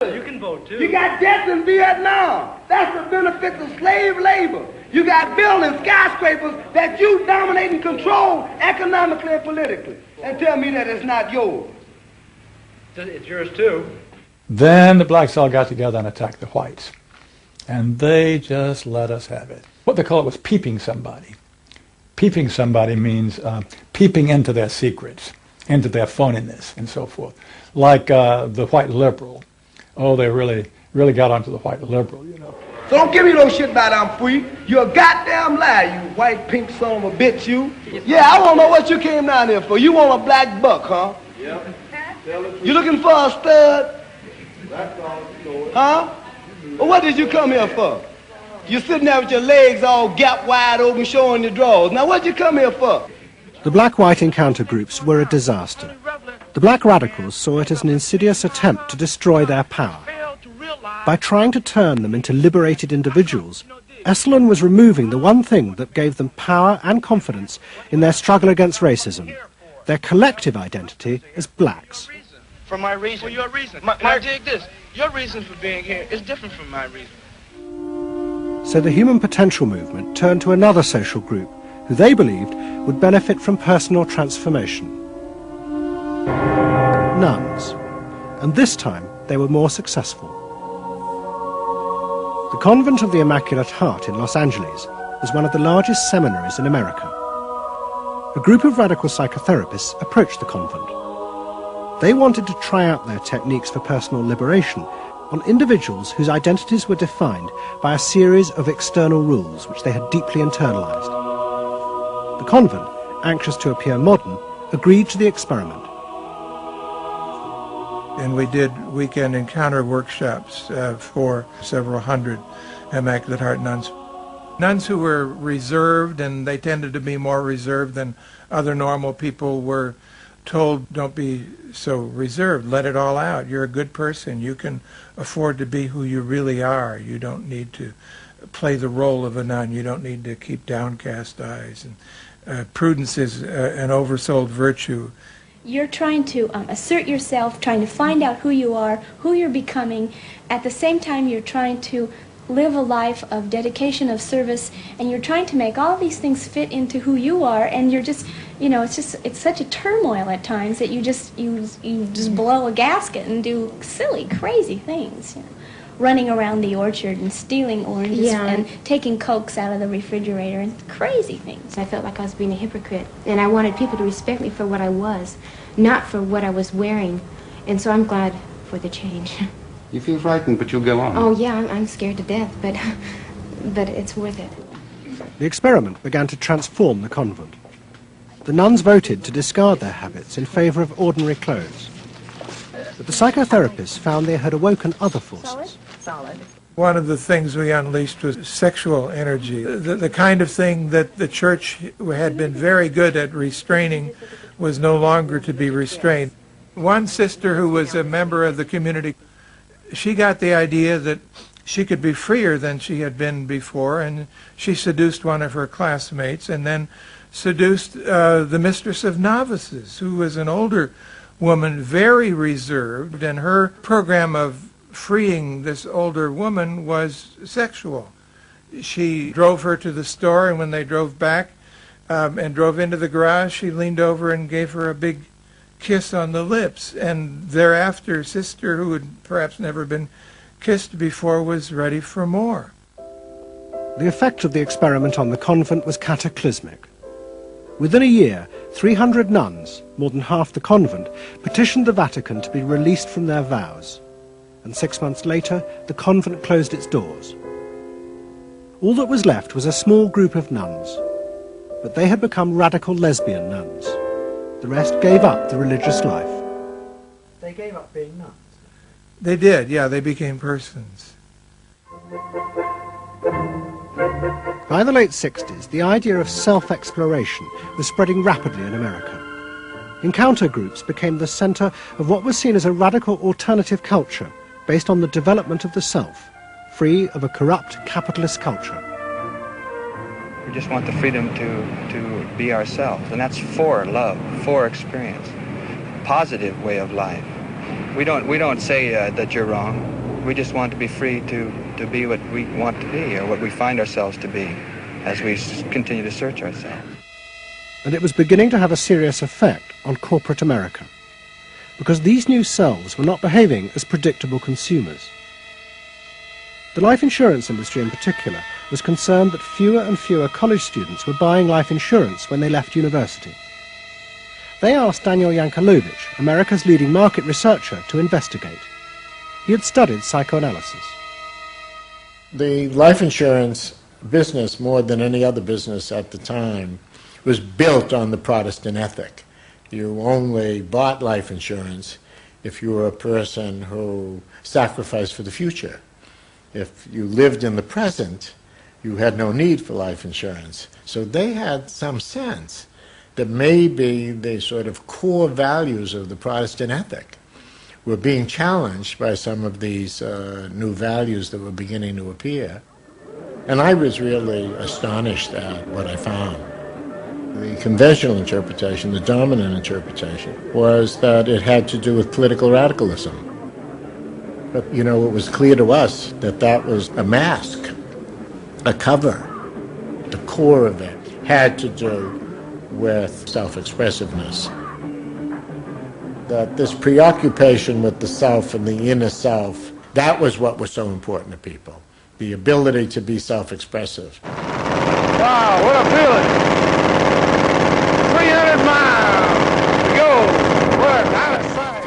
You can vote, too. You got deaths in Vietnam. That's the benefits of slave labor. You got building skyscrapers that you dominate and control economically and politically. And tell me that it's not yours. It's yours, too. Then the blacks all got together and attacked the whites. And they just let us have it. What they call it was peeping somebody. Peeping somebody means peeping into their secrets, into their phoniness, and so forth. Like the white liberal. Oh, they really got onto the white liberal, you know. So don't give me no shit about I'm free. You're a goddamn liar, you white pink son of a bitch, you. Yeah, I want to know what you came down here for. You want a black buck, huh? Yep. You looking for a stud? Huh? Well, what did you come here for? You're sitting there with your legs all gap wide open, showing your drawers. Now, what did you come here for? The black-white encounter groups were a disaster. The black radicals saw it as an insidious attempt to destroy their power. By trying to turn them into liberated individuals, Esalen was removing the one thing that gave them power and confidence in their struggle against racism, their collective identity as blacks. For my reason. For your reason. Now dig this. Your reason for being here is different from my reason. So the human potential movement turned to another social group who they believed would benefit from personal transformation. Nuns. And this time they were more successful. The Convent of the Immaculate Heart in Los Angeles was one of the largest seminaries in America. A group of radical psychotherapists approached the convent. They wanted to try out their techniques for personal liberation on individuals whose identities were defined by a series of external rules which they had deeply internalized. The convent, anxious to appear modern, agreed to the experiment. And we did weekend encounter workshops for several hundred Immaculate Heart nuns. Nuns who were reserved, and they tended to be more reserved than other normal people, were told, don't be so reserved, let it all out. You're a good person. You can afford to be who you really are. You don't need to play the role of a nun. You don't need to keep downcast eyes. And prudence is an oversold virtue. You're trying to assert yourself, trying to find out who you are, who you're becoming. At the same time, you're trying to live a life of dedication, of service, and you're trying to make all these things fit into who you are, and you're just, you know, it's such a turmoil at times that you just blow a gasket and do silly, crazy things, you know. Running around the orchard and stealing oranges and taking Cokes out of the refrigerator and crazy things. I felt like I was being a hypocrite, and I wanted people to respect me for what I was, not for what I was wearing. And so I'm glad for the change. You feel frightened, but you'll go on. Oh, yeah, I'm scared to death, but it's worth it. The experiment began to transform the convent. The nuns voted to discard their habits in favor of ordinary clothes. But the psychotherapists found they had awoken other forces. Solid. One of the things we unleashed was sexual energy, the kind of thing that the church had been very good at restraining was no longer to be restrained. One sister who was a member of the community, she got the idea that she could be freer than she had been before, and she seduced one of her classmates and then seduced the mistress of novices, who was an older woman, very reserved, and her program of freeing this older woman was sexual. She drove her to the store, and when they drove back and drove into the garage, she leaned over and gave her a big kiss on the lips, and thereafter sister, who had perhaps never been kissed before, was ready for more. The effect of the experiment on the convent was cataclysmic. Within a year, 300 nuns, more than half the convent, petitioned the Vatican to be released from their vows. And 6 months later, the convent closed its doors. All that was left was a small group of nuns, but they had become radical lesbian nuns. The rest gave up the religious life. They gave up being nuns. They did, yeah, they became persons. By the late 60s, the idea of self-exploration was spreading rapidly in America. Encounter groups became the center of what was seen as a radical alternative culture based on the development of the self, free of a corrupt capitalist culture. We just want the freedom to be ourselves, and that's for love, for experience, positive way of life. We don't say that you're wrong. We just want to be free to be what we want to be, or what we find ourselves to be, as we continue to search ourselves. And it was beginning to have a serious effect on corporate America, because these new selves were not behaving as predictable consumers. The life insurance industry in particular was concerned that fewer and fewer college students were buying life insurance when they left university. They asked Daniel Yankelovich, America's leading market researcher, to investigate. He had studied psychoanalysis. The life insurance business, more than any other business at the time, was built on the Protestant ethic. You only bought life insurance if you were a person who sacrificed for the future. If you lived in the present, you had no need for life insurance. So they had some sense that maybe the sort of core values of the Protestant ethic were being challenged by some of these new values that were beginning to appear. And I was really astonished at what I found. The conventional interpretation, the dominant interpretation, was that it had to do with political radicalism. But, it was clear to us that that was a mask, a cover. The core of it had to do with self-expressiveness. That this preoccupation with the self and the inner self, that was what was so important to people. The ability to be self-expressive. Wow, what a feeling! 300 miles to go. We're out of sight.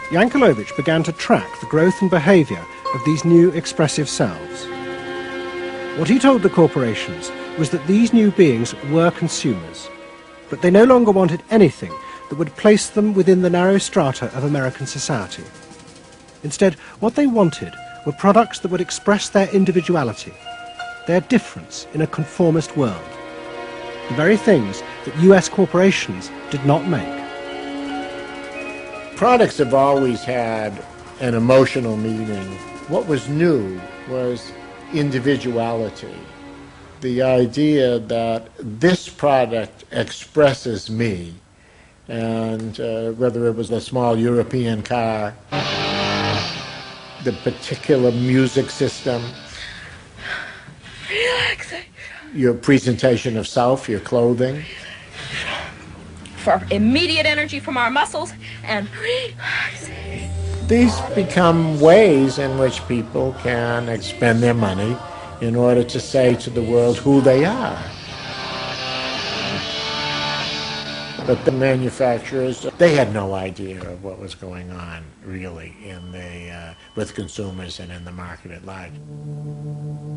Yankelovich began to track the growth and behaviour of these new expressive selves. What he told the corporations was that these new beings were consumers, but they no longer wanted anything that would place them within the narrow strata of American society. Instead, what they wanted were products that would express their individuality, their difference in a conformist world, the very things that US corporations did not make. Products have always had an emotional meaning. What was new was individuality. The idea that this product expresses me, and whether it was a small European car, the particular music system, relaxation, your presentation of self, your clothing, for immediate energy from our muscles, and relaxation. These become ways in which people can expend their money in order to say to the world who they are. But the manufacturers, they had no idea of what was going on, really, with consumers and in the market at large.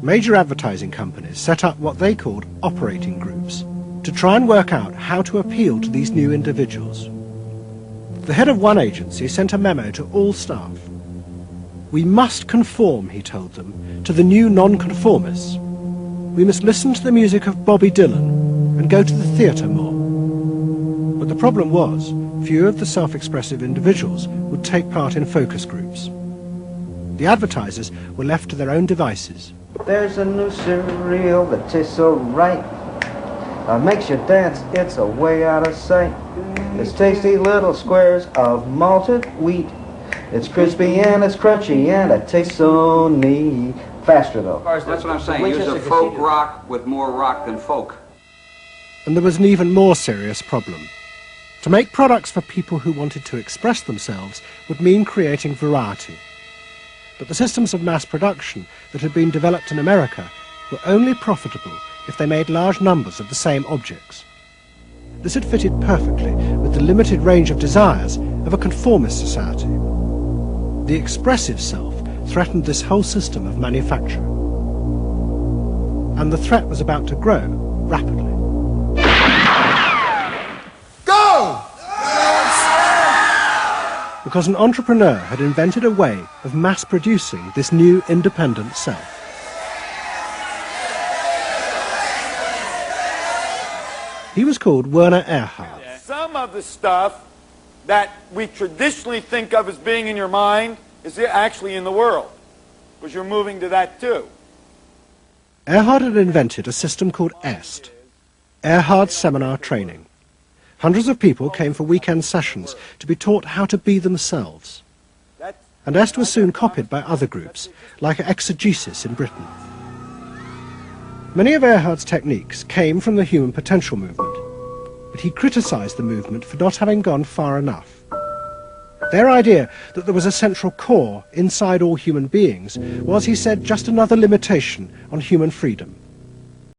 Major advertising companies set up what they called operating groups to try and work out how to appeal to these new individuals. The head of one agency sent a memo to all staff. We must conform, he told them, to the new nonconformists. We must listen to the music of Bobby Dylan and go to the theatre more. But the problem was, few of the self-expressive individuals would take part in focus groups. The advertisers were left to their own devices. There's a new cereal that tastes so right. Makes you dance, it's a way out of sight. It's tasty little squares of malted wheat. It's crispy and it's crunchy and it tastes so neat. Faster though. That's what I'm saying. Use a folk rock with more rock than folk. And there was an even more serious problem. To make products for people who wanted to express themselves would mean creating variety. But the systems of mass production that had been developed in America were only profitable if they made large numbers of the same objects. This had fitted perfectly with the limited range of desires of a conformist society. The expressive self threatened this whole system of manufacture. And the threat was about to grow rapidly. Go! Because an entrepreneur had invented a way of mass-producing this new independent self. He was called Werner Erhard. Some of the stuff that we traditionally think of as being in your mind is actually in the world, because you're moving to that too. Erhard had invented a system called EST, Erhard Seminar Training. Hundreds of people came for weekend sessions to be taught how to be themselves. and Est was soon copied by other groups, like exegesis in Britain. Many of Erhard's techniques came from the human potential movement, but he criticised the movement for not having gone far enough. Their idea that there was a central core inside all human beings was, he said, just another limitation on human freedom.